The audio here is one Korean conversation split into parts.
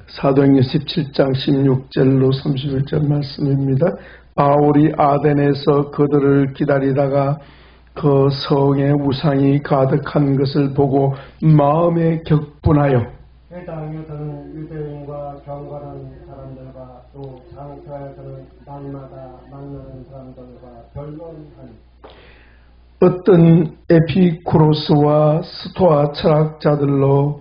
사도행전 17장 16절로 31절 말씀입니다. 바울이 아덴에서 그들을 기다리다가 그 성에 우상이 가득한 것을 보고 마음에 격분하여 해당에서는 유대인과 경건한 사람들과 또 장터에서는 날마다 만나는 사람들과 변론하니 어떤 에피쿠로스와 스토아 철학자들도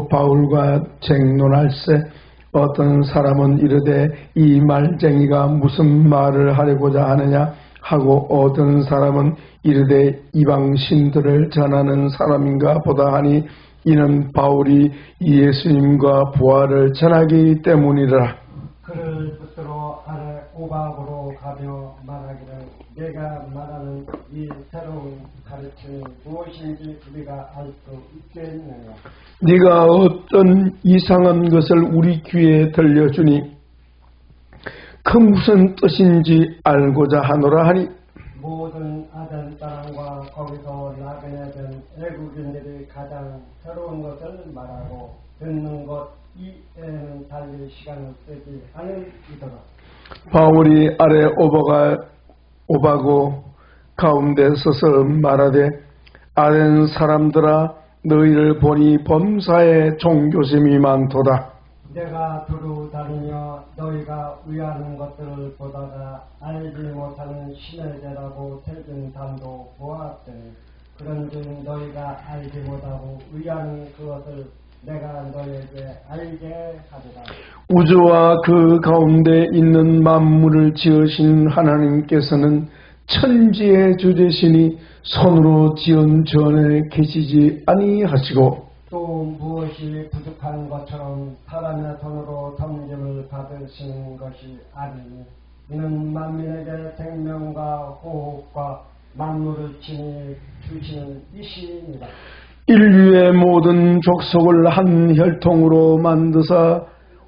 바울과 쟁론할세 어떤 사람은 이르되 이 말쟁이가 무슨 말을 하려고자 하느냐 하고 어떤 사람은 이르되 이방신들을 전하는 사람인가 보다 하니 이는 바울이 예수님과 부활을 전하기 때문이라. 그를 붙들어 아래 오박으로 가며 말하기를 내가 말하는 이 새로운 가르침이 무엇인지 우리가 알 수 있겠느냐. 네가 어떤 이상한 것을 우리 귀에 들려주니 그 무슨 뜻인지 알고자 하노라 하니 모든 아덴 사람과 거기서 나그네 된 애국인들이 가장 새로운 것을 말하고 듣는 것 이에는 달리 시간을 쓰지 않으리더라. 바울이 아래 오바고 가운데 서서 말하되 아덴 사람들아 너희를 보니 범사에 종교심이 많도다. 내가 두루 다니며 너희가 위하는 것들을 보다가 알지 못하는 신의 죄라고 새긴 담도 보았더니 그런즉 너희가 알지 못하고 위하는 그것을 내가 너희에게 알게 하리라. 우주와 그 가운데 있는 만물을 지으신 하나님께서는 천지의 주되시니 손으로 지은 전에 계시지 아니하시고 또 무엇이 부족한 것처럼 사람의 손으로 섬김을 받으시는 것이 아니니 이는 만민에게 생명과 호흡과 만물을 친히 주시는 이시니라. 인류의 모든 족속을 한 혈통으로 만드사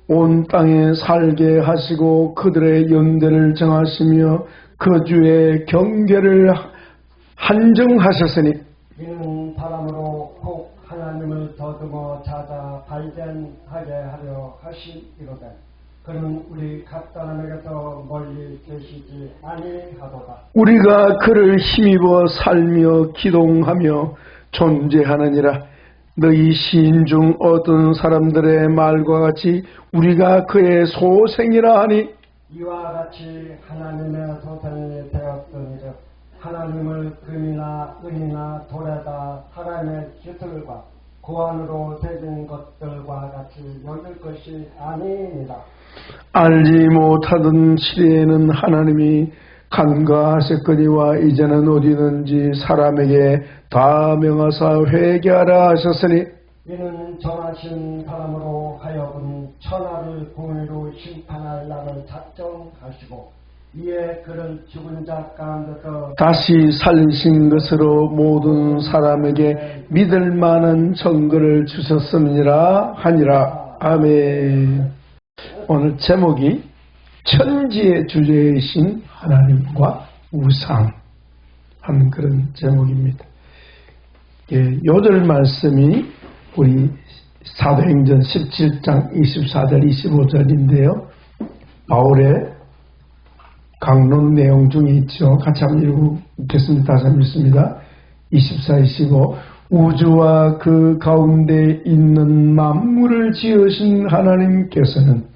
온 땅에 살게 하시고 그들의 연대를 정하시며 그 주의 경계를 한정하셨으니 이는 사람으로 꼭 하나님을 더듬어 찾아 발견하게 하려 하시이로되 그는 우리 각 사람에게서 멀리 계시지 아니하도다. 우리가 그를 힘입어 살며 기동하며 존재하느니라. 너희 시인 중 어떤 사람들의 말과 같이 우리가 그의 소생이라 하니 이와 같이 하나님의 소생이 되었으니라. 하나님을 금이나 은이나 돌에다 사람의 기술과 고안으로 새긴 것들과 같이 여길 것이 아니니라. 알지 못하던 시대에는 하나님이 간과하셨거니와 이제는 어디든지 사람에게 다 명하사 회개하라 하셨으니 이는 정하신 사람으로 하여금 천하를 공의로 심판할 날을 작정하시고 이에 그를 죽은 자 가운데서 다시 살리신 것으로 모든 사람에게 믿을 만한 증거를 주셨음이라 하니라. 아멘. 오늘 제목이 천지의 주제이신 하나님과 우상 하는 그런 제목입니다. 요절 말씀이 우리 사도행전 17장 24절 25절인데요. 바울의 강론 내용 중에 있죠. 같이 한번 읽겠습니다. 다시 한번 읽습니다. 24, 25 우주와 그 가운데 있는 만물을 지으신 하나님께서는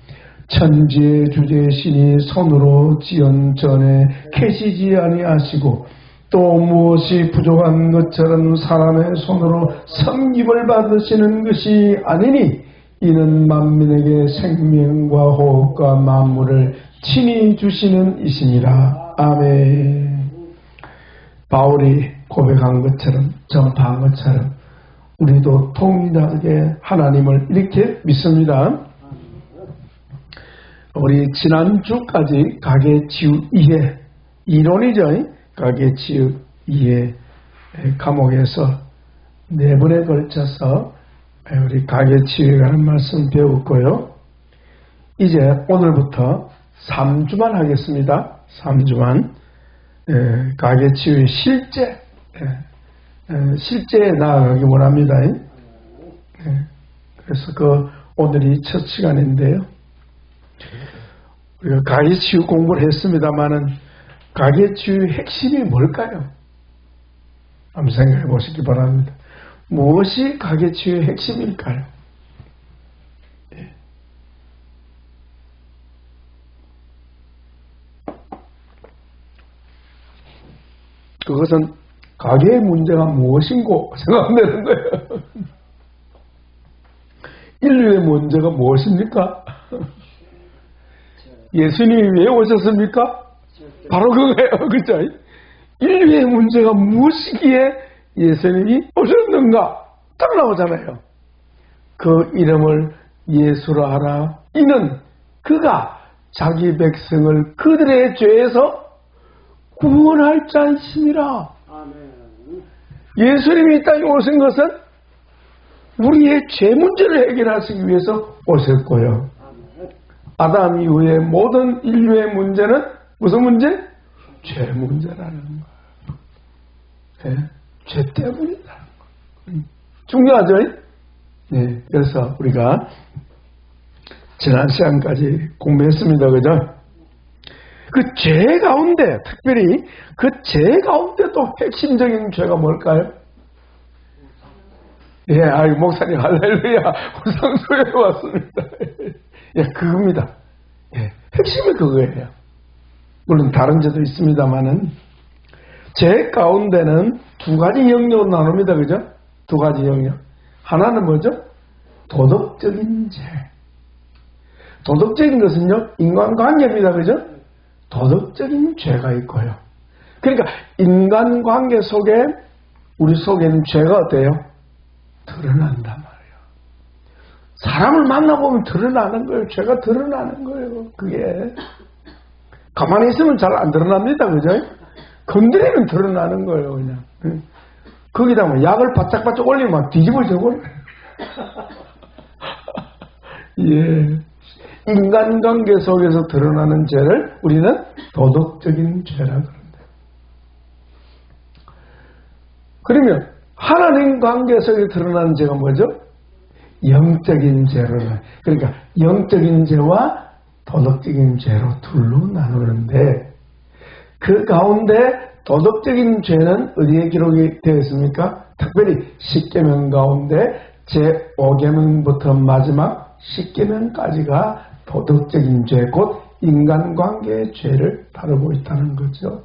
천지의 주제신이 손으로 지은 전에 계시지 아니하시고 또 무엇이 부족한 것처럼 사람의 손으로 섬김을 받으시는 것이 아니니 이는 만민에게 생명과 호흡과 만물을 친히 주시는 이시니라. 아멘. 바울이 고백한 것처럼 전파한 것처럼 우리도 통일하게 하나님을 이렇게 믿습니다. 우리 지난주까지 가계치유 이해 이론이죠. 가계치유 이해 과목에서 4번에 걸쳐서 우리 가계치유에 관한 말씀 배웠고요. 이제 오늘부터 3주만 하겠습니다. 3주만 가계치유의 실제에 나아가기 원합니다. 그래서 오늘이 첫 시간인데요. 우리가 가계치유 공부를 했습니다만은 가계치유의 핵심이 뭘까요? 한번 생각해 보시기 바랍니다. 무엇이 가계치유의 핵심일까요? 그것은 가계의 문제가 무엇인고 생각하면 되는 거예요. 인류의 문제가 무엇입니까? 예수님이 왜 오셨습니까? 바로 그거예요. 그죠? 인류의 문제가 무엇이기에 예수님이 오셨는가? 딱 나오잖아요. 그 이름을 예수라 하라. 이는 그가 자기 백성을 그들의 죄에서 구원할 자이심이라. 예수님이 이 땅에 오신 것은 우리의 죄 문제를 해결하시기 위해서 오셨고요. 아담 이후의 모든 인류의 문제는 무슨 문제? 죄 문제라는 거예요. 네? 죄 때문이라는 거예요. 중요하죠? 네. 그래서 우리가 지난 시간까지 공부했습니다. 그죠? 그 죄 가운데, 특별히 그 죄 가운데도 핵심적인 죄가 뭘까요? 예, 아유, 목사님, 할렐루야. 우상소에 왔습니다. 예, 그겁니다. 예, 핵심은 그거예요. 물론 다른 죄도 있습니다만은, 죄 가운데는 두 가지 영역으로 나눕니다. 그죠? 두 가지 영역. 하나는 뭐죠? 도덕적인 죄. 도덕적인 것은요, 인간관계입니다. 그죠? 도덕적인 죄가 있고요. 그러니까 인간관계 속에 우리 속에는 죄가 어때요? 드러난단 말이에요. 사람을 만나보면 드러나는 거예요. 죄가 드러나는 거예요. 그게 가만히 있으면 잘 안 드러납니다. 그죠? 건드리면 드러나는 거예요. 그냥 거기다 뭐 약을 바짝바짝 올리면 막 뒤집어져 버려요. 예. 인간관계 속에서 드러나는 죄를 우리는 도덕적인 죄라고 그런다. 그러면 하나님 관계 속에 드러나는 죄가 뭐죠? 영적인 죄로. 그러니까 영적인 죄와 도덕적인 죄로 둘로 나누는데 그 가운데 도덕적인 죄는 어디에 기록이 되어 있습니까? 특별히 십계명 가운데 제5계명부터 마지막 십계명까지가 도덕적인 죄, 곧 인간관계의 죄를 다루고 있다는 거죠.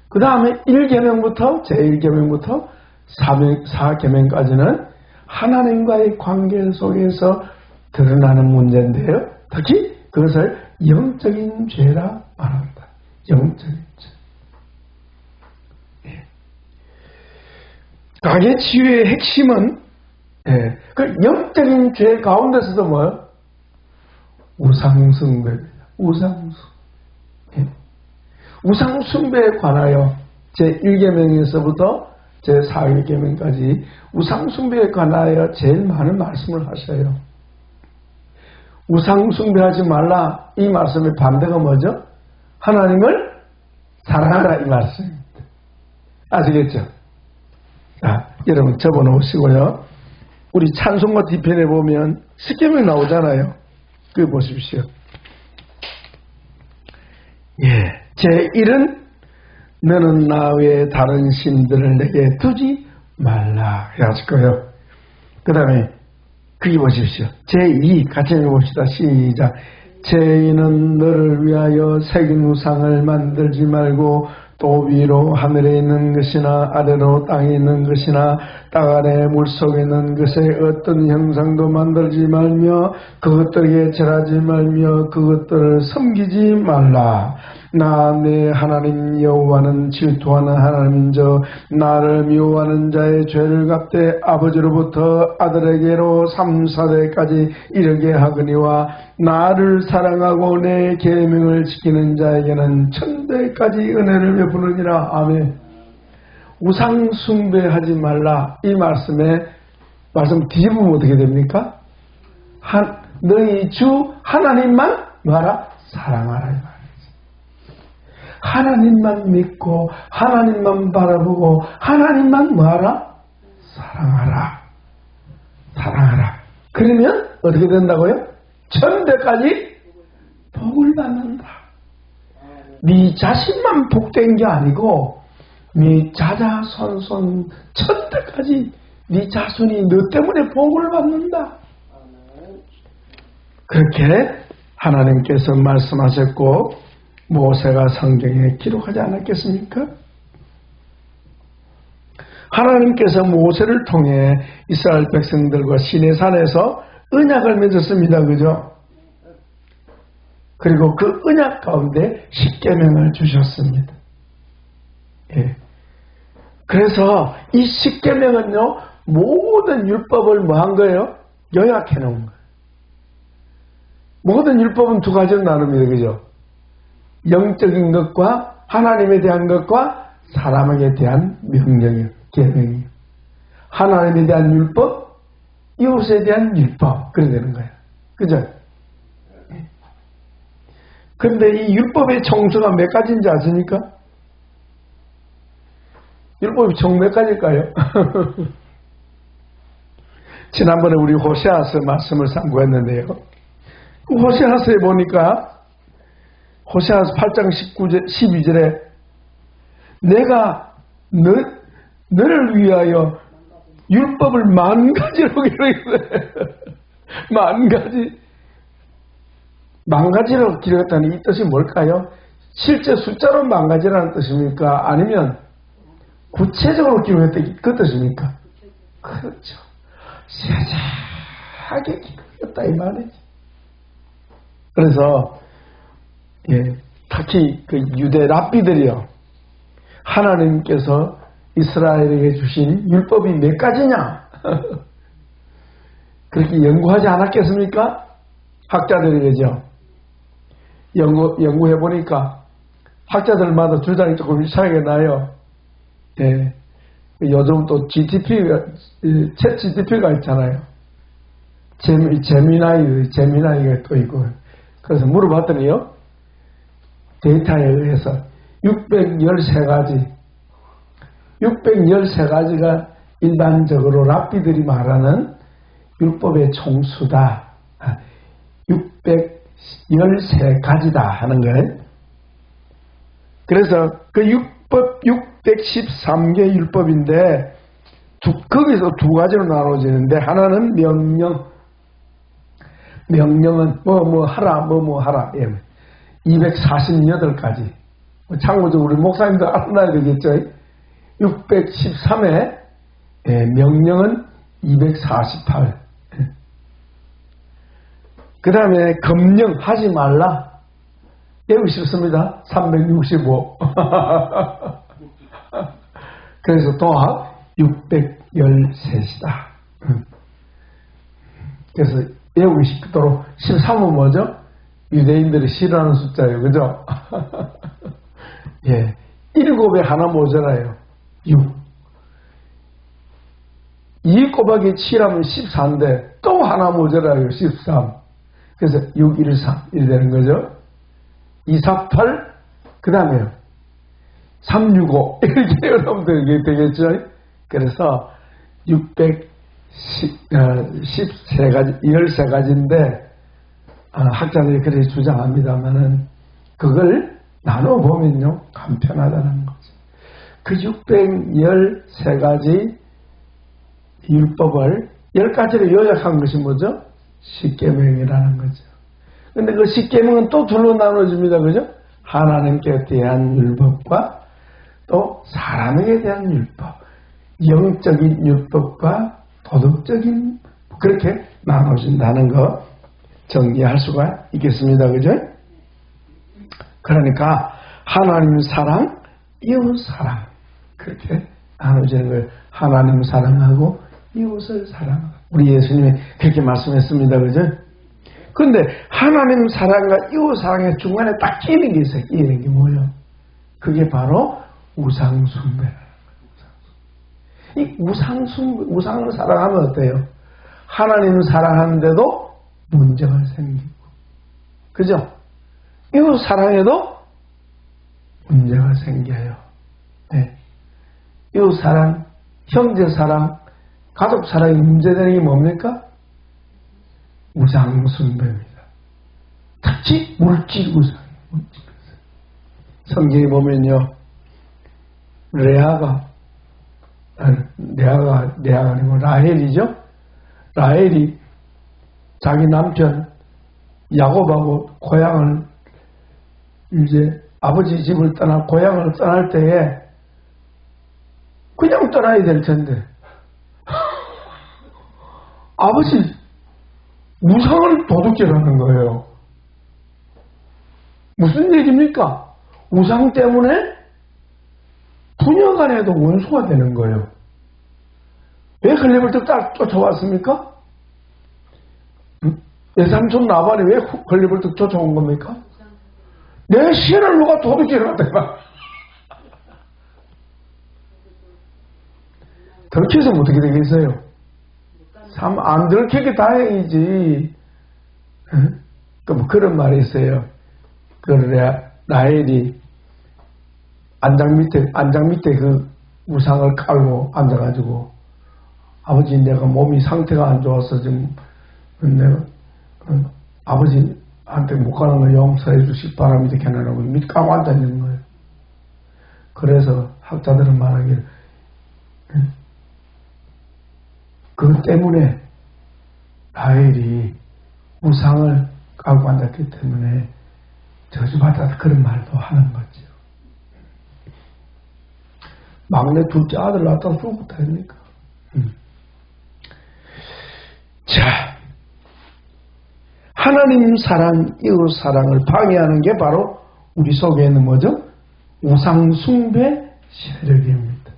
그 다음에 1계명부터 제1계명부터 4계명까지는 하나님과의 관계 속에서 드러나는 문제인데요. 특히 그것을 영적인 죄라 말합니다. 영적인 죄. 예. 가계치유의 핵심은 그 영적인 죄 가운데서도 뭐예요? 우상숭배입니다. 우상숭배에 관하여 제1계명에서부터 제4계명까지 우상숭배에 관하여 제일 많은 말씀을 하셔요. 우상숭배하지 말라 이 말씀의 반대가 뭐죠? 하나님을 사랑하라 이 말씀입니다. 아시겠죠? 자, 여러분 접어놓으시고요. 우리 찬송가 뒤편에 보면 십계명 나오잖아요. 그거 보십시오. 예, 제1은 너는 나 외에 다른 신들을 내게 두지 말라 해야할 거예요. 그 다음에 그게 보십시오. 제2 같이 읽어봅시다. 시작. 제2는 너를 위하여 새긴 우상을 만들지 말고 또 위로 하늘에 있는 것이나 아래로 땅에 있는 것이나 땅 아래 물속에 있는 것의 어떤 형상도 만들지 말며 그것들에게 절하지 말며 그것들을 섬기지 말라. 나 내 하나님 여호와는 질투하는 하나님인저 나를 미워하는 자의 죄를 갚되 아버지로부터 아들에게로 3, 4대까지 이르게 하거니와 나를 사랑하고 내 계명을 지키는 자에게는 1000대까지 은혜를 베푸느니라. 아멘. 우상 숭배하지 말라 이 말씀에 말씀 뒤집으면 어떻게 됩니까? 너희 주 하나님만 뭐하라? 사랑하라 이 말이지. 하나님만 믿고 하나님만 바라보고 하나님만 뭐하라? 사랑하라. 그러면 어떻게 된다고요? 천대까지 복을 받는다. 네 자신만 복된 게 아니고 네 자자손손 천대까지 네 자손이 너 때문에 복을 받는다. 그렇게 하나님께서 말씀하셨고 모세가 성경에 기록하지 않았겠습니까? 하나님께서 모세를 통해 이스라엘 백성들과 시내산에서 언약을 맺었습니다. 그죠? 그리고 그 언약 가운데 십계명을 주셨습니다. 예. 그래서 이 십계명은요, 모든 율법을 뭐 한 거예요? 요약해 놓은 거예요. 모든 율법은 두 가지로 나눕니다. 그죠? 영적인 것과 하나님에 대한 것과 사람에게 대한 명령이요, 계명이요. 하나님에 대한 율법, 이웃에 대한 율법. 그래 되는 거예요. 그죠? 그런데 이 율법의 총수가 몇 가지인지 아십니까? 율법이 총 몇 가지일까요? 지난번에 우리 호세아서 말씀을 참고했는데요. 호세아서에 보니까 호세아서 8장 12절에 내가 너를 위하여 율법을 10,000가지로 기록했어요. 10,000가지. 10,000가지로 기록했다는 이 뜻이 뭘까요? 실제 숫자로 10,000가지라는 뜻입니까? 아니면 구체적으로 기록했다 그 뜻입니까? 그렇죠. 세세하게 기록했다 이 말이지. 그래서 특히 그 유대 랍비들이요, 하나님께서 이스라엘에게 주신 율법이 몇 가지냐 그렇게 연구하지 않았겠습니까? 학자들이죠. 연구해 보니까 학자들마다 주장이 조금 차이가 나요. 예. 요즘 또 챗 GTP가 있잖아요. 제미나이가 또 있고. 그래서 물어봤더니요, 데이터에 의해서 613가지가 일반적으로 랍비들이 말하는 율법의 총수다. 613가지다 하는 거예요. 그래서 그 613개 율법인데 거기서 두 가지로 나눠지는데, 하나는 명령은 뭐 하라. 248가지. 참고적으로 우리 목사님도 알아놔야 되겠죠. 613회 명령은 248. 그 다음에 금령 하지 말라. 외우기 쉽습니다. 365. 그래서 또한 613이다. 그래서 외우기 쉽도록 13은 뭐죠? 유대인들이 싫어하는 숫자예요. 그죠? 예. 7에 하나 모자라요. 6. 2 곱하기 7하면 14인데 또 하나 모자라요. 13. 그래서 6, 1, 3 이렇게 되는 거죠. 2, 4, 8 그 다음에요 3, 6, 5 이렇게 여러분들 되겠죠. 그래서 13가지인데 학자들이 그렇게 주장합니다만은 그걸 나눠보면요 간편하다는 거죠. 그 613가지 율법을 10가지로 요약한 것이 뭐죠? 십계명이라는 거죠. 근데 그 십계명은 또 둘로 나눠집니다. 그죠? 하나님께 대한 율법과 또 사람에게 대한 율법, 영적인 율법과 도덕적인, 그렇게 나눠진다는 거 정리할 수가 있겠습니다. 그죠? 그러니까 하나님 사랑, 이웃 사랑, 그렇게 나눠지는 거예요. 하나님 사랑하고 이웃을 사랑하고. 우리 예수님이 그렇게 말씀했습니다. 그죠? 근데 하나님 사랑과 이웃 사랑의 중간에 딱 끼는 게 있어요. 끼는 게 뭐예요? 그게 바로 우상숭배라는 거예요. 이 우상을 사랑하면 어때요? 하나님을 사랑하는데도 문제가 생기고, 그죠? 이웃 사랑에도 문제가 생겨요. 네. 이웃 사랑, 형제 사랑, 가족 사랑이 문제되는 게 뭡니까? 우상 숭배입니다. 특히 물질 우상. 성경에 보면요, 레아가 아니고 라헬이죠. 라헬이 자기 남편 야곱하고 고향을 이제 아버지 집을 떠나 고향을 떠날 때에 그냥 떠나야 될 텐데 아버지 우상을 도둑질하는 거예요. 무슨 얘기입니까? 우상 때문에 부녀간에도 원수가 되는 거예요. 왜 걸레벌떡 쫓아왔습니까? 외삼촌 나발이 왜 걸레벌떡 쫓아온 겁니까? 내 시를 누가 도둑질했다가 들키면 어떻게 되겠어요? 참 안 들키게 다행이지. 뭐 그런 말이 있어요. 그래 라헬이 안장 밑에 그 우상을 깔고 앉아가지고 아버지 내가 몸이 상태가 안 좋아서 지금 내가 아버지한테 못 가는 거 용서해 주시기 바랍니다. 걔네라고 밑 까고 앉아 있는 거예요. 그래서 학자들은 말하기를 그것 때문에 라헬이 우상을 깔고 앉았기 때문에 저주받았다 그런 말도 하는 거죠. 막내 둘째 아들 낳았다가 죽었다 아닙니까? 자, 하나님 사랑, 이웃 사랑을 방해하는 게 바로 우리 속에 있는 뭐죠? 우상숭배 세력입니다.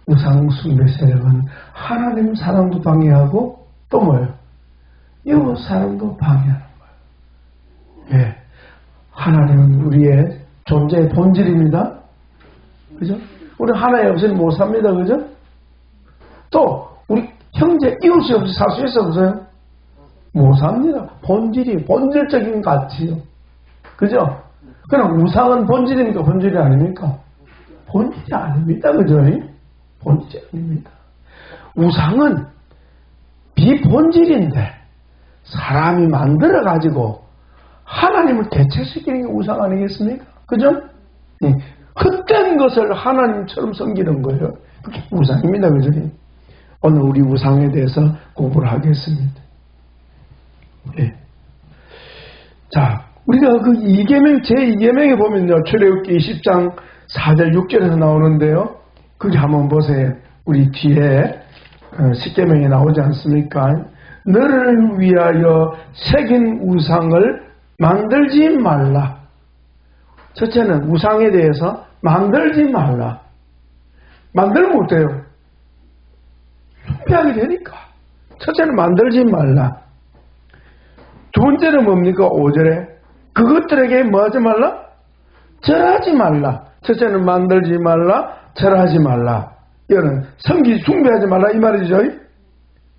우상숭배 세력은 하나님 사랑도 방해하고 또 뭐예요? 이웃 사랑도 방해하는 거예요. 예, 하나님은 우리의 존재의 본질입니다. 그죠? 우리 하나님 없이는 못 삽니다. 그죠? 또 우리 형제 이웃이 없이 살 수 있어 보세요? 못 삽니다. 본질적인 가치요. 그죠? 그럼 우상은 본질입니까? 본질이 아닙니까? 본질이 아닙니다. 그죠? 본질이 아닙니다. 우상은 비본질인데 사람이 만들어가지고 하나님을 대체시키는 게 우상 아니겠습니까? 그죠? 헛된 것을 하나님처럼 섬기는 거예요. 그게 우상입니다. 그죠? 오늘 우리 우상에 대해서 공부를 하겠습니다. 예. 자, 우리가 그 2계명, 제2계명에 보면요. 출애굽기 20장 4절 6절에서 나오는데요. 거기 한번 보세요. 우리 뒤에 10계명에 나오지 않습니까? 너를 위하여 새긴 우상을 만들지 말라. 첫째는 우상에 대해서 만들지 말라. 만들면 어때요? 숭배하게 되니까. 첫째는 만들지 말라. 두 번째는 뭡니까? 5절에 그것들에게 뭐 하지 말라? 절하지 말라. 첫째는 만들지 말라, 절하지 말라. 이거는 숭배하지 말라 이 말이죠.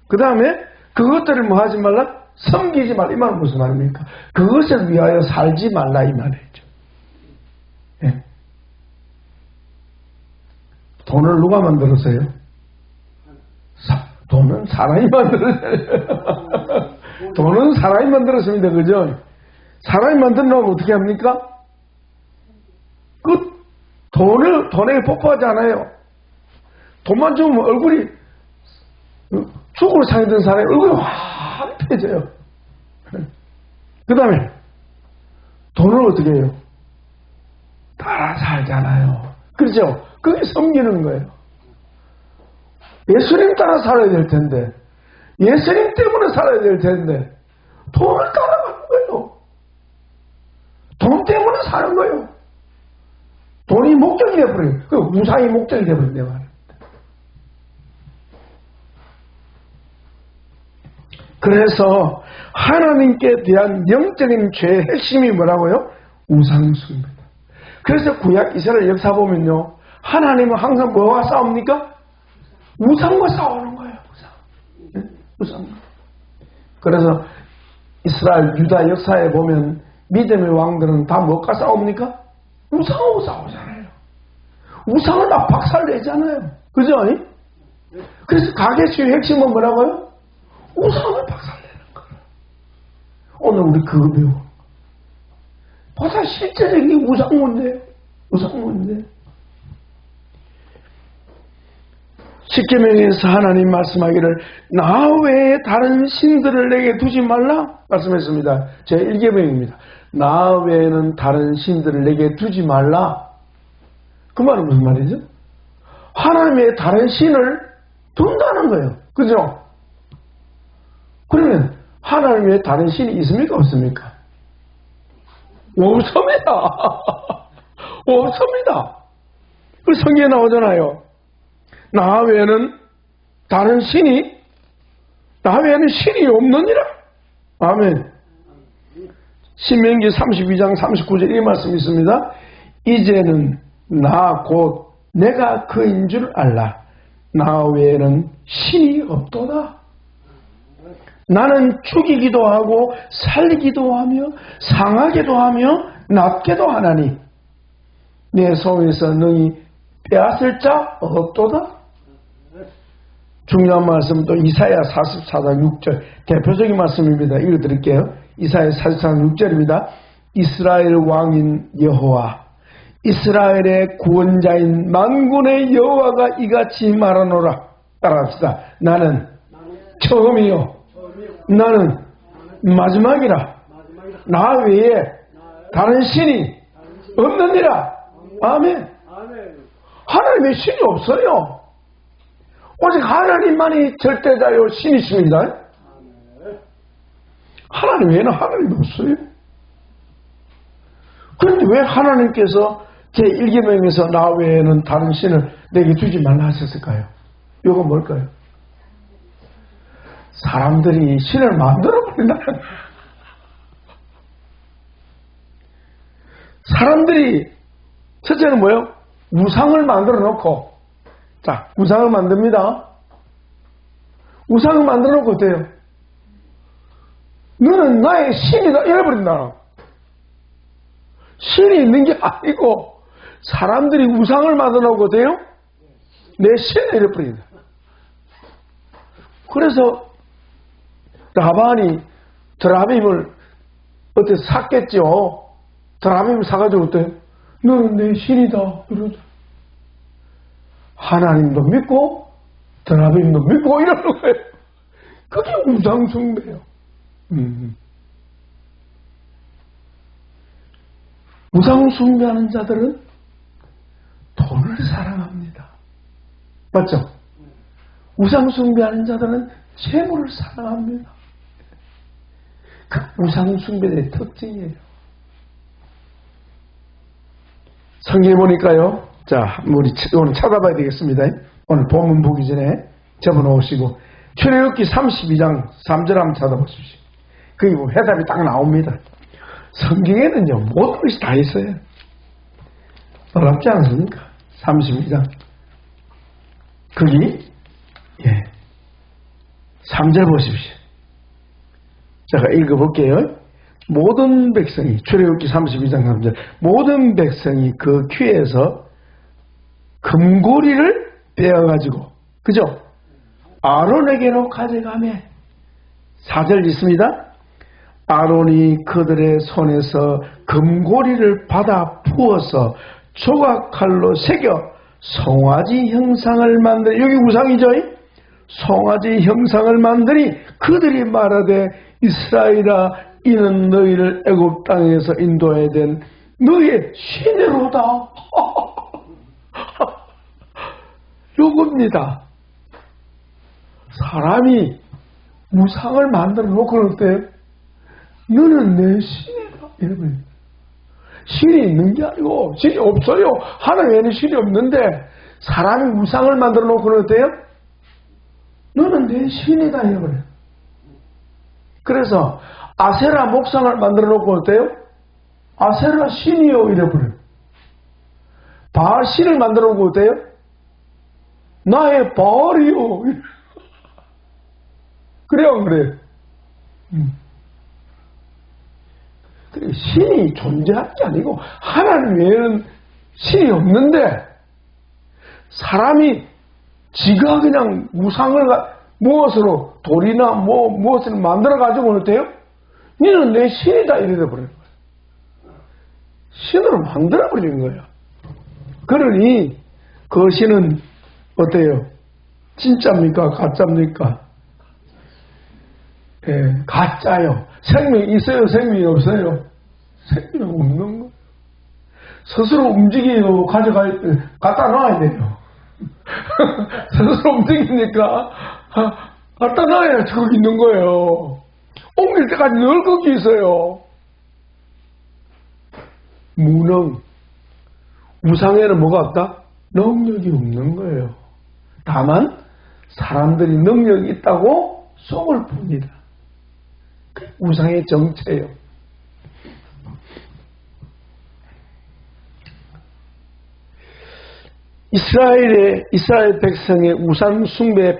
그 다음에 그것들을 뭐 하지 말라? 섬기지 말라. 이 말은 무슨 말입니까? 그것을 위하여 살지 말라 이 말이죠. 예. 돈을 누가 만들었어요? 돈은 사람이 만들었어요. 돈은 사람이 만들었습니다. 그죠? 사람이 만들려면 어떻게 합니까? 그 돈에 폭파하지 않아요. 돈만 주면 얼굴이 죽으로 상했던 사람의 얼굴이 환해져요. 그 다음에 돈을 어떻게 해요? 따라 살잖아요. 그렇죠? 그게 섬기는 거예요. 예수님 따라 살아야 될 텐데, 예수님 때문에 살아야 될 텐데, 돈을 따라가는 거예요. 돈 때문에 사는 거예요. 돈이 목적이 되어버려요. 그 우상이 목적이 되어버린대 말이에요. 그래서 하나님께 대한 영적인 죄의 핵심이 뭐라고요? 우상숭배다. 그래서 구약 이스라엘 역사 보면요, 하나님은 항상 뭐와 싸웁니까? 우상과 싸우는 거예요. 우상. 그래서 이스라엘 유다 역사에 보면 믿음의 왕들은 다 뭐가 싸웁니까? 우상하고 싸우잖아요. 우상을 막 박살내잖아요. 그죠? 그래서 가계수의 핵심은 뭐라고요? 우상을 박살내는 거예요. 오늘 우리 그거 배워. 보다 실제적인 우상 문제예요. 우상 문제. 십계명에서 하나님 말씀하기를 나 외에 다른 신들을 내게 두지 말라 말씀했습니다. 제 1계명입니다. 나 외에는 다른 신들을 내게 두지 말라. 그 말은 무슨 말이죠? 하나님 외에 다른 신을 둔다는 거예요. 그죠? 그러면 하나님 외에 다른 신이 있습니까? 없습니까? 없습니다. 없습니다. 그 성경에 나오잖아요. 나 외에는 다른 신이, 나 외에는 신이 없느니라. 아멘. 신명기 32장 39절 이 말씀이 있습니다. 이제는 나 곧 내가 그인 줄 알라. 나 외에는 신이 없도다. 나는 죽이기도 하고 살리기도 하며 상하게도 하며 낫게도 하나니 내 손에서 너희 빼앗을 자 없도다. 중요한 말씀 또 이사야 44장 6절 대표적인 말씀입니다. 읽어드릴게요. 이사야 44장 6절입니다. 이스라엘 왕인 여호와 이스라엘의 구원자인 만군의 여호와가 이같이 말하노라. 따라합시다. 나는 처음이요 나는 마지막이라. 나 외에 다른 신이 없느니라. 아멘. 하나님의 신이 없어요. 오직 하나님만이 절대자요 신이십니다. 하나님 외에는 하나님이 없어요. 그런데 왜 하나님께서 제1계명에서 나 외에는 다른 신을 내게 두지 말라 하셨을까요? 이건 뭘까요? 사람들이 신을 만들어버린다는 거예요. 사람들이 첫째는 뭐예요? 우상을 만들어 놓고, 자, 우상을 만듭니다. 우상을 만들어 놓고 어때요? 너는 나의 신이다 이래버린다. 신이 있는 게 아니고 사람들이 우상을 만들어 놓고 어때요? 내 신을 이래버린다. 그래서 라반이 드라빔을 어떻게 샀겠죠. 드라빔을 사가지고 어때요? 너는 내 신이다 이러죠. 하나님도 믿고 드라빔도 믿고 이러는 거예요. 그게 우상숭배예요. 우상숭배하는 자들은 돈을 사랑합니다. 맞죠? 우상숭배하는 자들은 재물을 사랑합니다. 그 우상숭배의 특징이에요. 성경에 보니까요. 자, 우리 오늘 찾아봐야 되겠습니다. 오늘 본문 보기 전에 접어놓으시고 출애굽기 32장 3절 한번 찾아보십시오. 거기 보면 해답이 딱 나옵니다. 성경에는요 모든 것이 다 있어요. 놀랍지 않습니까? 32장 거기 3절 보십시오. 제가 읽어볼게요. 모든 백성이 출애굽기 32장 3절 모든 백성이 그 퀴에서 금고리를 빼어가지고 그죠? 아론에게로 가져가며 4절 있습니다. 아론이 그들의 손에서 금고리를 받아 부어서 조각칼로 새겨 송아지 형상을 만들 여기 우상이죠? 송아지 형상을 만드니 그들이 말하되 이스라엘아 이는 너희를 애굽 땅에서 인도해야 된 너희의 신으로다. 요겁니다. 사람이 우상을 만들어 놓고 어때요? 너는 내 신이다. 이러면 신이 있는 게 아니고 신이 없어요. 하나님에는 신이 없는데 사람이 우상을 만들어 놓고 어때요? 너는 내 신이다. 이러면 그래서 아세라 목상을 만들어 놓고 어때요? 아세라 신이요. 이래버려요. 바알 신을 만들어 놓고 어때요? 나의 바알이요. 그래요, 안 그래요? 신이 존재하는 게 아니고 하나님 외에는 신이 없는데 사람이 지가 그냥 우상을 무엇으로 돌이나 무엇을 만들어 가지고 어때요? 너는 내 신이다 이래 버리는 거야. 신으로 만들어 버리는 거야. 그러니 그 신은 어때요? 진짜입니까? 가짜입니까? 예, 가짜요. 생명이 있어요? 생명이 없어요? 생명이 없는 거. 스스로 움직이고 갖다 놔야 돼요. 스스로 움직이니까 갖다 놔야 거기 있는 거예요. 옮길 때까지 늘 거기 있어요. 무능. 우상에는 뭐가 없다? 능력이 없는 거예요. 다만 사람들이 능력이 있다고 속을 풉니다. 우상의 정체예요. 이스라엘 백성의 우상 숭배의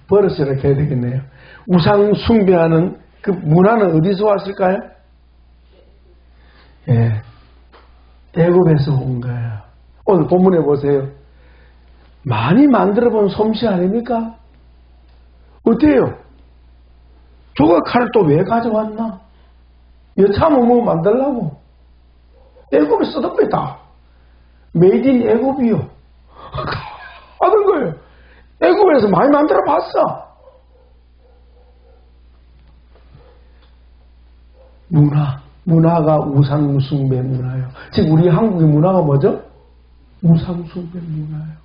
버릇이라고 해야 되겠네요. 우상 숭배하는 그 문화는 어디서 왔을까요? 예, 애굽에서 온 거예요. 오늘 본문에 보세요. 많이 만들어 본 솜씨 아닙니까? 어때요? 저거 칼을 또 왜 가져왔나? 여차하면 뭐 만들라고? 애굽에 쓰던 거다. 메이드 인 애굽이요. 하는 거예요. 애굽에서 많이 만들어 봤어. 문화가 우상숭배 문화예요. 지금 우리 한국의 문화가 뭐죠? 우상숭배 문화예요.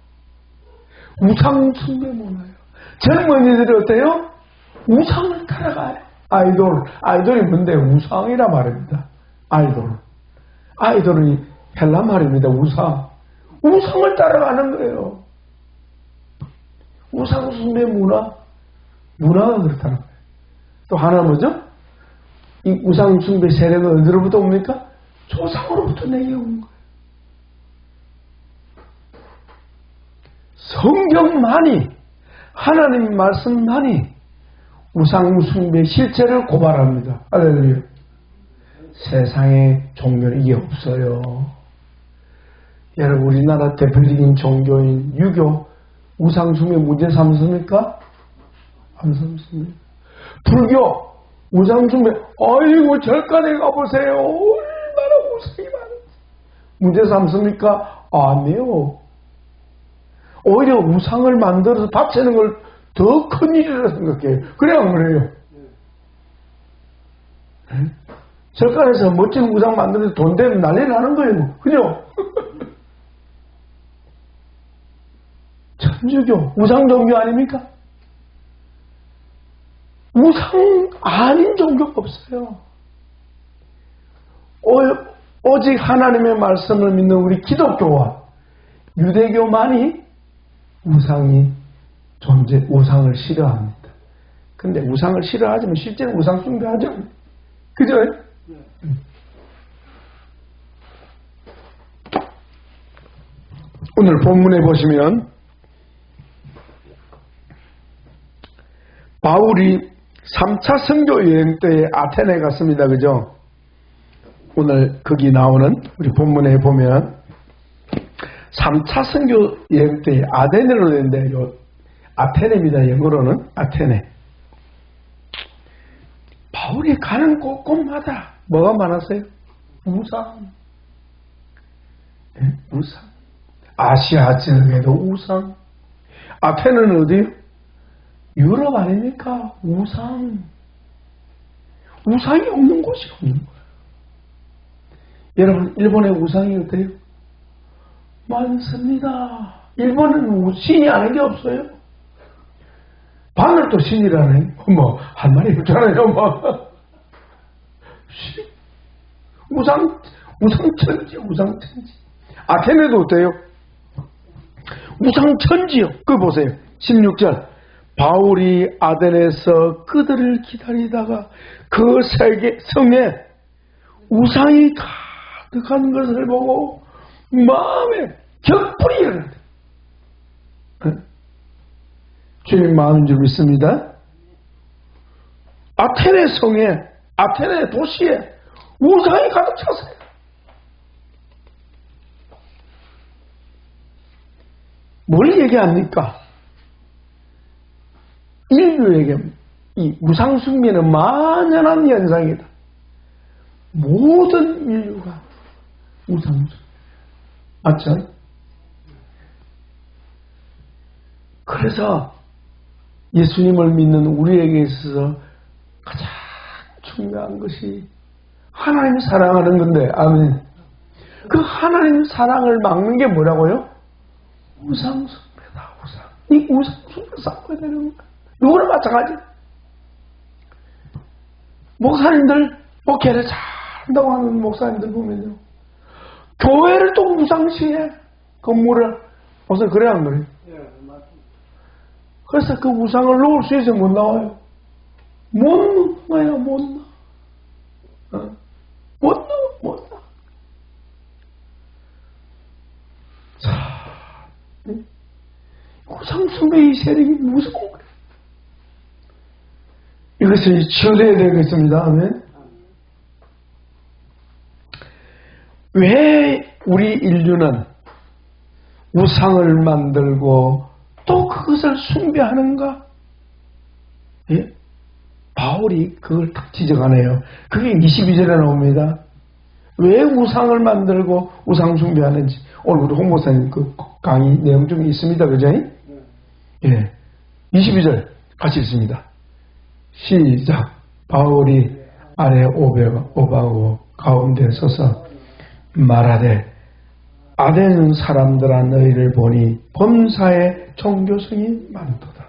우상숭배 문화예요. 젊은이들이 어때요? 우상을 따라가요. 아이돌이 뭔데? 우상이라 말입니다. 아이돌은 헬라 말입니다. 우상을 따라가는 거예요. 우상숭배 문화가 그렇다는 거예요. 또 하나 뭐죠? 이 우상숭배 세력은 어디로부터 옵니까? 조상으로부터 내려온 거예요. 성경만이, 하나님 말씀만이 우상숭배 실체를 고발합니다. 할렐루야. 세상에 종교는 이게 없어요. 여러분, 우리나라 대표적인 종교인 유교, 우상숭배 문제 삼습니까? 안 삼습니다. 불교, 우상숭배, 아이고, 절간에 가보세요. 얼마나 우상이 많은지. 문제 삼습니까? 아니요. 오히려 우상을 만들어서 바치는 걸 더 큰 일이라 생각해요. 그래, 안 그래요? 네? 절간에서 멋진 우상 만들어서 돈 되면 난리 나는 거예요. 그죠? 천주교, 우상 종교 아닙니까? 우상 아닌 종교가 없어요. 오직 하나님의 말씀을 믿는 우리 기독교와 유대교만이 우상을 싫어합니다. 근데 우상을 싫어하지만 실제로 우상 숭배하죠. 그죠? 오늘 본문에 보시면 바울이 3차 선교 여행 때에 아테네 갔습니다. 그죠? 오늘 거기 나오는 우리 본문에 보면 3차 선교 여행 때에 아테네로 되는데요. 아테네입니다. 영어로는 아테네. 바울이 가는 곳곳마다 뭐가 많았어요? 우상. 네? 우상. 아시아 지역에도 우상. 아테네는 어디요? 유럽 아닙니까? 우상이 없는 곳이 없는 거예요. 여러분, 일본의 우상이 어때요? 많습니다. 일본은 신이 아닌 게 없어요. 바늘도 신이라네. 한 마리 있잖아요. 우상천지. 아테네도 어때요? 우상천지요. 그거 보세요. 16절. 바울이 아덴에서 그들을 기다리다가 그 성에 우상이 가득한 것을 보고 마음에 격불이 일어났다. 주님 마음인 줄 믿습니다. 아테네 성에, 아테네 도시에 우상이 가득 찼어요. 뭘 얘기합니까? 인류에게 이 우상숭배는 만연한 현상이다. 모든 인류가 우상숭배. 맞죠? 그래서 예수님을 믿는 우리에게 있어서 가장 중요한 것이 하나님을 사랑하는 건데, 아멘. 그 하나님 사랑을 막는 게 뭐라고요? 우상숭배다, 우상. 이 우상숭배 싸워야 되는 거야. 누구나 마찬가지. 목사님들, 목회를 잘한다고 하는 목사님들 보면요. 교회를 또 우상시해. 건물을. 목사님, 그래, 안 그래? 그래서 그 우상을 놓을 수 있어서 못 나와요. 못 나와요, 못 나와. 못 나와, 못 나와. 자, 우상숭배의 세력이 무서운 거예요. 이것을 치유해야 되겠습니다. 아멘. 왜 우리 인류는 우상을 만들고 또 그것을 숭배하는가? 예? 바울이 그걸 딱 지적하네요. 그게 22절에 나옵니다. 왜 우상을 만들고 우상 숭배하는지. 오늘 우리 홍 목사님 그 강의 내용 중에 있습니다. 그죠? 예. 22절 같이 읽습니다. 시작. 바울이 아래 오바고 가운데 서서 말하되 아덴 사람들아 너희를 보니 범사에 종교성이 많도다.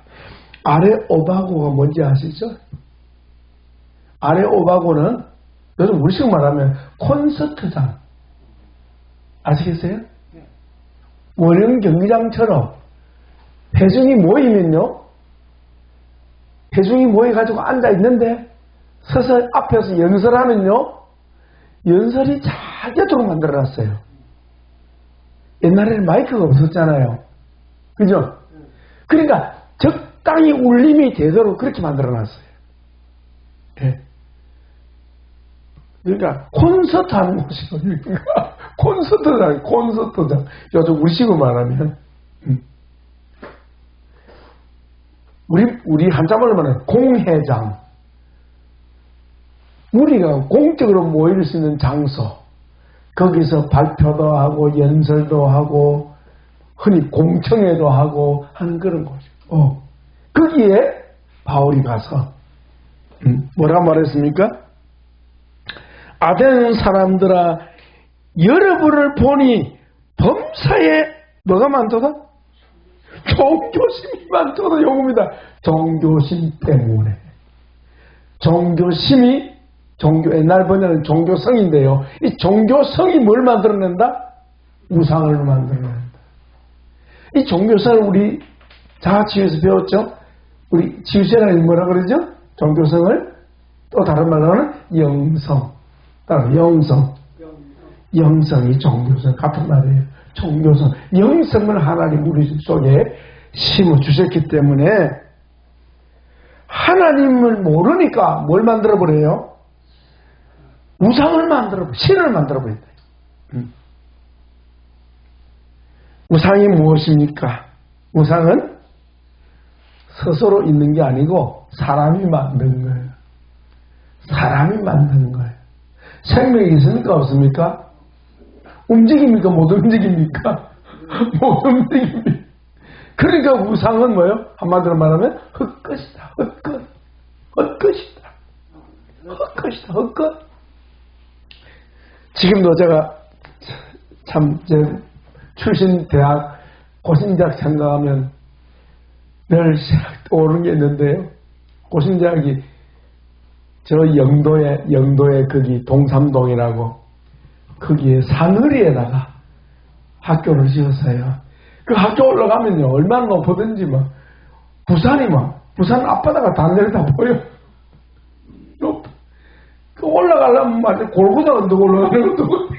아레 오바고가 뭔지 아시죠? 아레 오바고는 요즘 우리식 말하면 콘서트장 아시겠어요? 원형 경기장처럼 회중이 모이면요, 회중이 모여가지고 앉아있는데 서서 앞에서 연설하면요, 연설이 잘 되도록 만들어놨어요. 옛날에는 마이크가 없었잖아요. 그죠? 그러니까 적당히 울림이 되도록 그렇게 만들어놨어요. 네. 그러니까 콘서트 하는 곳이죠. 콘서트장. 요즘 우리식으로 말하면 우리 한자말로 말하면 공회장. 우리가 공적으로 모일 수 있는 장소. 거기서 발표도 하고 연설도 하고 흔히 공청회도 하고 하는 그런 곳이에요. 거기에 바울이 가서 뭐라 말했습니까? 아덴 사람들아 여러분을 보니 범사에 뭐가 많도다? 종교심이 많도다. 요겁니다. 종교심 때문에. 종교심이 옛날 번역은 종교성인데요. 이 종교성이 뭘 만들어낸다? 우상을 만들어낸다. 이 종교성을 우리 자아치유에서 배웠죠? 우리 치유세라는 뭐라 그러죠? 종교성을 또 다른 말로 하는 영성. 따로 영성이 종교성 같은 말이에요. 종교성. 영성을 하나님 우리 속에 심어주셨기 때문에 하나님을 모르니까 뭘 만들어버려요? 우상을 신을 만들어버린다. 우상이 무엇입니까? 우상은 스스로 있는 게 아니고 사람이 만든 거예요. 사람이 만든 거예요. 생명이 있습니까? 없습니까? 움직입니까? 못 움직입니까? 못 움직입니까? 그러니까 우상은 뭐예요? 한마디로 말하면 헛것이다. 헛것. 지금도 제가 참 출신 대학 고신대학 생각하면 늘 떠오르는 게 있는데요. 고신대학이 저 영도에 거기 동삼동이라고 거기에 산허리에다가 학교를 지었어요. 그 학교 올라가면요, 얼마나 높으든지 부산 앞바다가 다 내려다 보여. 그 올라가려면 말이야, 골고다 언덕 올라가는 것도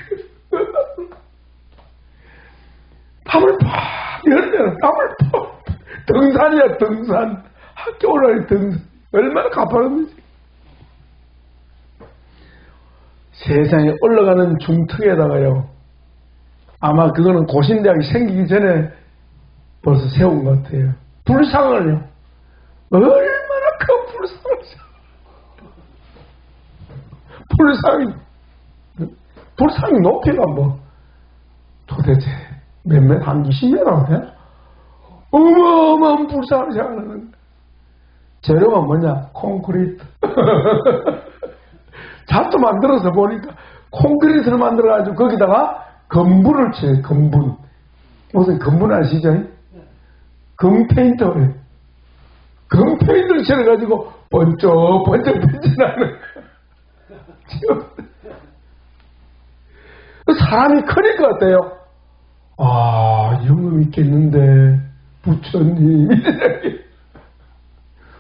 땀을 팍 열면 땀을 팍 등산이야, 등산. 학교 올라가니 등산. 얼마나 가파른지. 세상에 올라가는 중턱에다가요, 아마 그거는 고신대학이 생기기 전에 벌써 세운 것 같아요. 불상을요. 얼마나 큰 불상을 불상이 높이가 뭐 도대체 몇몇 한 20m라고 해? 어마어마한 불상을 생각하는 재료가 뭐냐? 콘크리트. 잡도 만들어서 보니까 콘크리트를 만들어가지고 거기다가 금분을 쳐요. 금분. 무슨 금분 아시죠? 금페인터예요. 금페인터를 칠해가지고 번쩍번쩍 빛나는 사람이 크니까 어때요? 아, 영음 있겠는데 부처님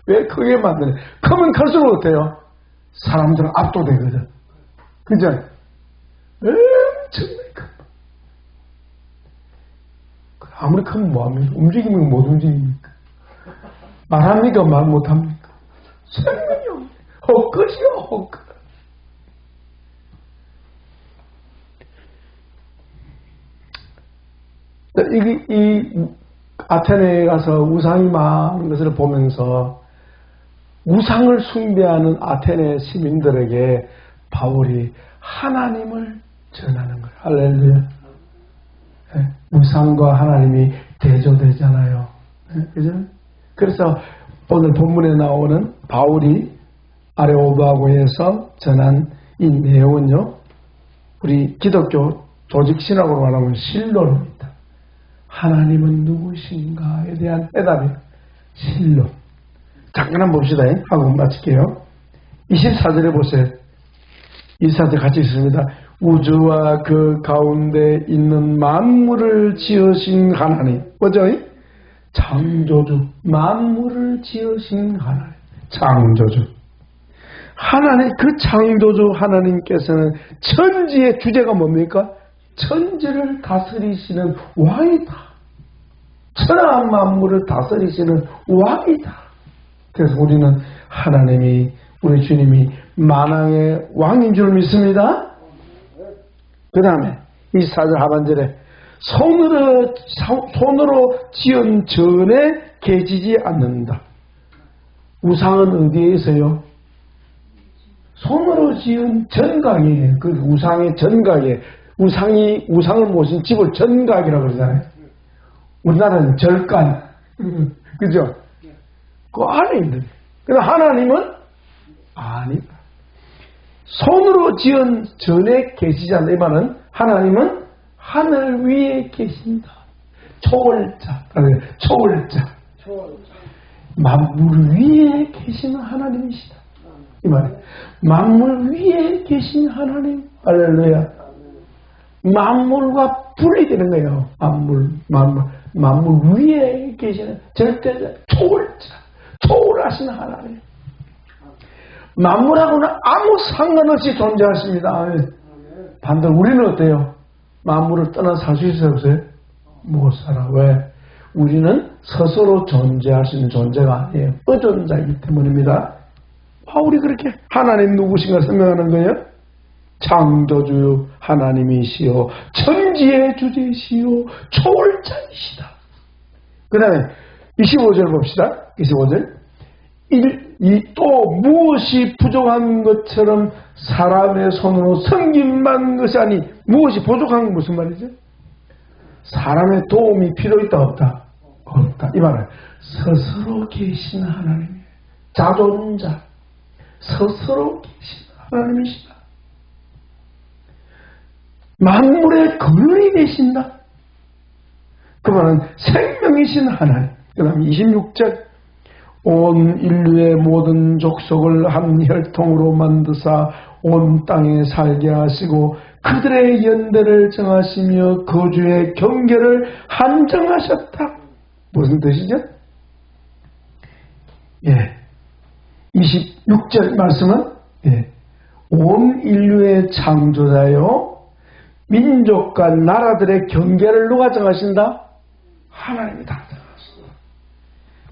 왜 크게 만드냐? 크면 클수록 어때요? 사람들은 압도되거든. 그죠? 엄청나게 큰. 아무리 크면 뭐합니까? 움직이면 못 움직입니까? 말합니까? 말 못합니까? 생명이 없네. 헛것이요, 헛것. 이 아테네에 가서 우상이 많은 것을 보면서 우상을 숭배하는 아테네 시민들에게 바울이 하나님을 전하는 거예요. 할렐루야. 네, 우상과 하나님이 대조되잖아요. 네, 그죠? 그래서 오늘 본문에 나오는 바울이 아레오바고에서 전한 이 내용은요, 우리 기독교 조직신학으로 말하면 신론입니다. 하나님은 누구신가에 대한 해답이에요. 신론. 잠깐 한번 봅시다. 하고 마칠게요. 24절에 보세요. 24절 같이 있습니다. 우주와 그 가운데 있는 만물을 지으신 하나님. 뭐죠? 창조주. 만물을 지으신 하나님. 창조주. 하나님, 그 창조주 하나님께서는 천지의 주제가 뭡니까? 천지를 다스리시는 왕이다. 천하 만물을 다스리시는 왕이다. 그래서 우리는 하나님이, 우리 주님이 만왕의 왕인 줄 믿습니다. 그 다음에 24절 하반절에 손으로 지은 전에 계시지 않는다. 우상은 어디에 있어요? 손으로 지은 전각이에요. 그 우상의 전각이에요. 우상을 모신 집을 전각이라고 그러잖아요. 우리나라는 절간. 그죠? 그 안에 있는. 그래서 하나님은 아니다. 손으로 지은 전에 계시지 않는다. 이 말은 하나님은 하늘 위에 계신다. 초월자. 초월자. 만물 위에 계시는 하나님이시다. 이 말이에요. 만물 위에 계신 하나님. 할렐루야. 만물과 분리되는 거예요. 만물 위에 계시는 절대자, 초월자, 초월하신 하나님. 만물하고는 아무 상관없이 존재하십니다. 반대로 우리는 어때요? 만물을 떠나 살 수 있어요, 없어요? 못 살아. 왜? 우리는 스스로 존재할 수 있는 존재가 아니에요. 의존자이기 때문입니다. 바울이 그렇게 하나님 누구신가 설명하는 거예요? 창조주 하나님이시요 천지의 주제시요 초월자이시다. 그 다음에 25절 봅시다. 25절. 또 무엇이 부족한 것처럼 사람의 손으로 섬김만 것이 아니, 무엇이 부족한 건 무슨 말이죠? 사람의 도움이 필요 있다 없다? 없다. 이 말은 스스로 계신 하나님, 자존자, 스스로 계신 하나님이시다. 만물의 근원이 되신다. 그 말은 생명이신 하나님. 그 다음 26절. 온 인류의 모든 족속을 한 혈통으로 만드사 온 땅에 살게 하시고 그들의 연대를 정하시며 거주의 경계를 한정하셨다. 무슨 뜻이죠? 예. 26절 말씀은 온 인류의 창조자요 민족과 나라들의 경계를 누가 정하신다? 하나님이 다 정하신다.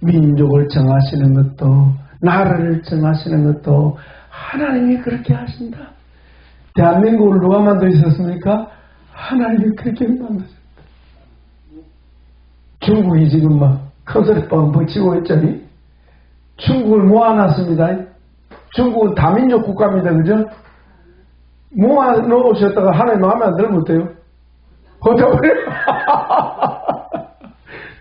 민족을 정하시는 것도 나라를 정하시는 것도 하나님이 그렇게 하신다. 대한민국을 누가 만들어 있었습니까? 하나님이 그렇게 만드셨다. 중국이 지금 막 큰소리 뻥뻥 치고 있잖니. 중국을 모아놨습니다. 중국은 다민족 국가입니다. 그죠? 모아 놓으셨다가 하나님 마음에 안 들면 어때요? 헛다버려요.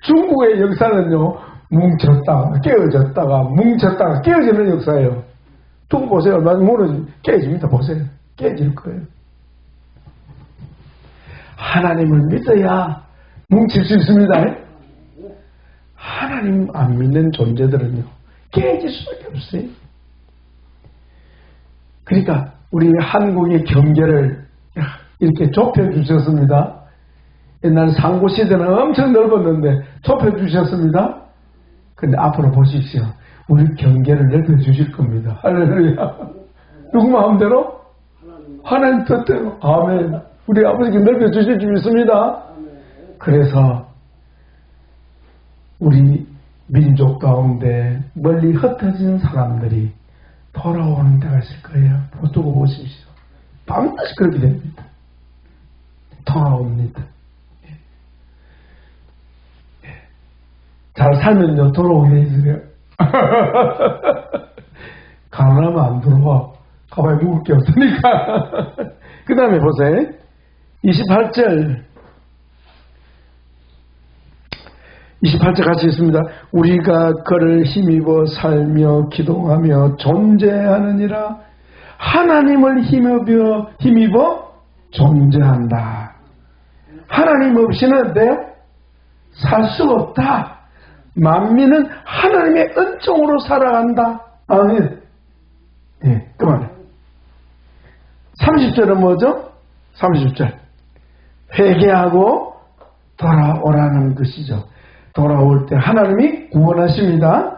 중국의 역사는요, 뭉쳤다가 깨어졌다가 뭉쳤다가 깨어지는 역사예요. 두고 보세요. 얼마나 무너지 깨집니다. 보세요. 깨질 거예요. 하나님을 믿어야 뭉칠 수 있습니다. 하나님 안 믿는 존재들은요, 깨질 수밖에 없어요. 그러니까 우리 한국의 경계를 이렇게 좁혀주셨습니다. 옛날 상고시대는 엄청 넓었는데 좁혀주셨습니다. 근데 앞으로 보십시오. 우리 경계를 넓혀주실 겁니다. 할렐루야. 누구 마음대로? 하나님 뜻대로. 아멘. 우리 아버지께 넓혀주실 줄 믿습니다. 그래서 우리 민족 가운데 멀리 흩어진 사람들이 돌아오는 때가 있을 거예요. 두고 보십시오. 반드시 그렇게 됩니다. 돌아옵니다. 잘 살면요, 돌아오게 해주세요. 가난하면 안 들어와. 가방에 묵을 게 없으니까. 그 다음에 보세요. 28절. 28절 같이 있습니다. 우리가 그를 힘입어 살며 기도하며 존재하느니라. 하나님을 힘입어 존재한다. 하나님 없이는 어때요? 살 수가 없다. 만민은 하나님의 은총으로 살아간다. 아멘. 예, 그만해. 30절은 뭐죠? 30절. 회개하고 돌아오라는 것이죠. 돌아올 때 하나님이 구원하십니다.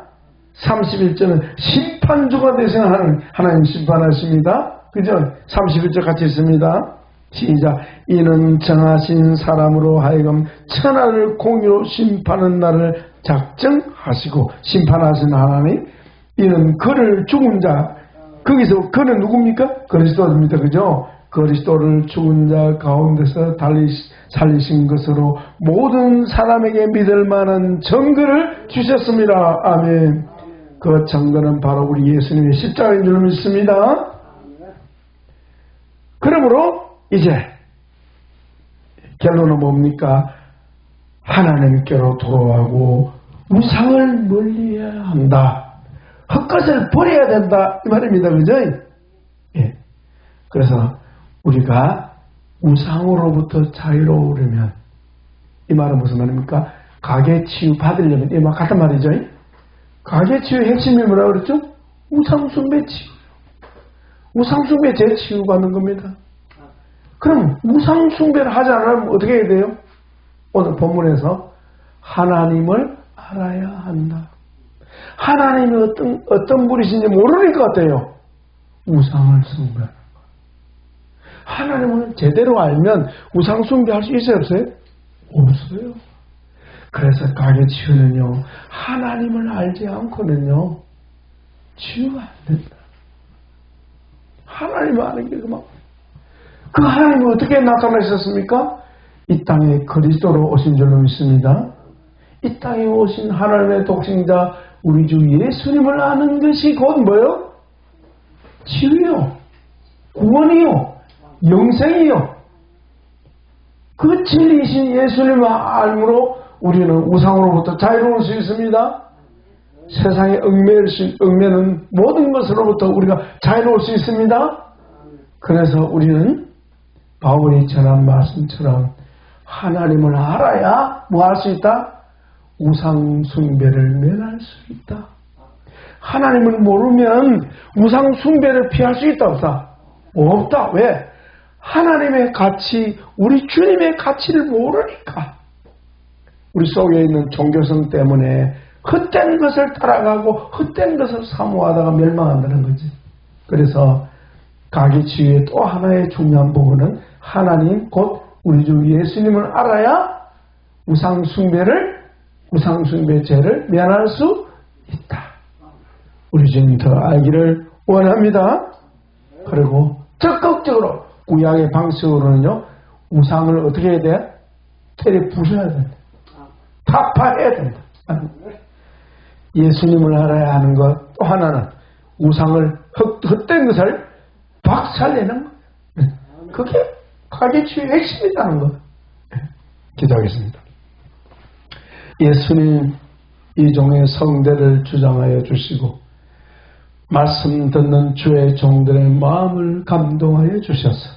31절은 심판주가 되시는 하나님 심판하십니다. 그죠? 31절 같이 있습니다. 시작. 이는 정하신 사람으로 하여금 천하를 공의로 심판하는 날을 작정하시고 심판하신 하나님. 이는 그를 죽은 자. 거기서 그는 누굽니까? 그리스도입니다. 그죠? 그리스도를 죽은 자 가운데서 살리신 것으로 모든 사람에게 믿을 만한 증거를 주셨습니다. 아멘. 그 증거는 바로 우리 예수님의 십자가인 줄 믿습니다. 그러므로 이제 결론은 뭡니까? 하나님께로 돌아가고 우상을 멀리해야 한다. 헛것을 버려야 된다. 이 말입니다. 그죠? 예. 그래서 우리가 우상으로부터 자유로우려면, 이 말은 무슨 말입니까? 가계치유 받으려면, 이 말 같은 말이죠. 가계치유의 핵심이 뭐라고 그랬죠? 우상숭배 치유. 우상숭배 재치유 받는 겁니다. 그럼 우상숭배를 하지 않으면 어떻게 해야 돼요? 오늘 본문에서 하나님을 알아야 한다. 하나님이 어떤 분이신지 모르니까 어때요? 우상을 숭배하는 거. 하나님을 제대로 알면 우상 숭배할 수 있어요, 없어요? 없어요. 그래서 가계치유는요, 하나님을 알지 않고는요, 치유가 안 된다. 하나님을 아는 게 그만. 그 하나님이 어떻게 나타나셨습니까? 이 땅에 그리스도로 오신 줄로 믿습니다. 이 땅에 오신 하나님의 독생자 우리 주 예수님을 아는 것이 곧 뭐요? 치유요, 구원이요, 영생이요. 그 진리이신 예수님을 알므로 우리는 우상으로부터 자유로울 수 있습니다. 세상에 얽매는 모든 것으로부터 우리가 자유로울 수 있습니다. 그래서 우리는 바울이 전한 말씀처럼 하나님을 알아야 뭐 할 수 있다? 우상 숭배를 면할 수 있다. 하나님을 모르면 우상 숭배를 피할 수 있다 없다? 없다. 왜? 하나님의 가치, 우리 주님의 가치를 모르니까. 우리 속에 있는 종교성 때문에 헛된 것을 따라가고 헛된 것을 사모하다가 멸망한다는 거지. 그래서 가계치유의 또 하나의 중요한 부분은 하나님 곧 우리 주 예수님을 알아야 우상숭배 죄를 면할 수 있다. 우리 주님 더 알기를 원합니다. 그리고 적극적으로 구약의 방식으로는요, 우상을 어떻게 해야 돼? 때려 부숴야 된다. 타파해야 된다. 예수님을 알아야 하는 것, 또 하나는 우상을 헛된 것을 박살내는 것. 그게 가게주의 핵심이라는 것. 기도하겠습니다. 예수님, 이 종의 성대를 주장하여 주시고 말씀 듣는 주의 종들의 마음을 감동하여 주셔서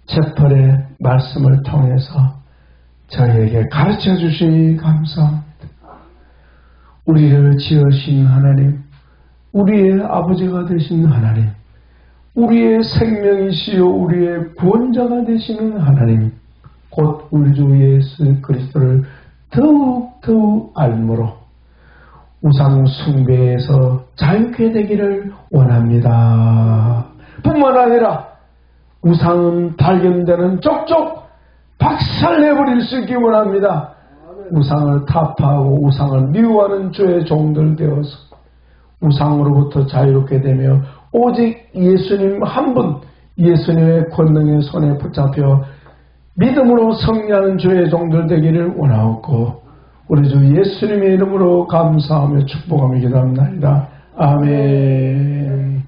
제펄의 말씀을 통해서 저희에게 가르쳐 주시니 감사합니다. 우리를 지으신 하나님, 우리의 아버지가 되신 하나님, 우리의 생명이시요 우리의 구원자가 되시는 하나님, 곧 우리 주 예수 그리스도를 더욱 알므로 우상 숭배에서 자유케 되기를 원합니다. 뿐만 아니라 우상은 발견되는 족족 박살내버릴 수 있기 원합니다. 우상을 타파하고 우상을 미워하는 주의 종들 되어서 우상으로부터 자유롭게 되며 오직 예수님 한 분, 예수님의 권능의 손에 붙잡혀 믿음으로 승리하는 주의 종들 되기를 원하옵고 우리 주 예수님의 이름으로 감사하며 축복하며 기도합니다. 아멘.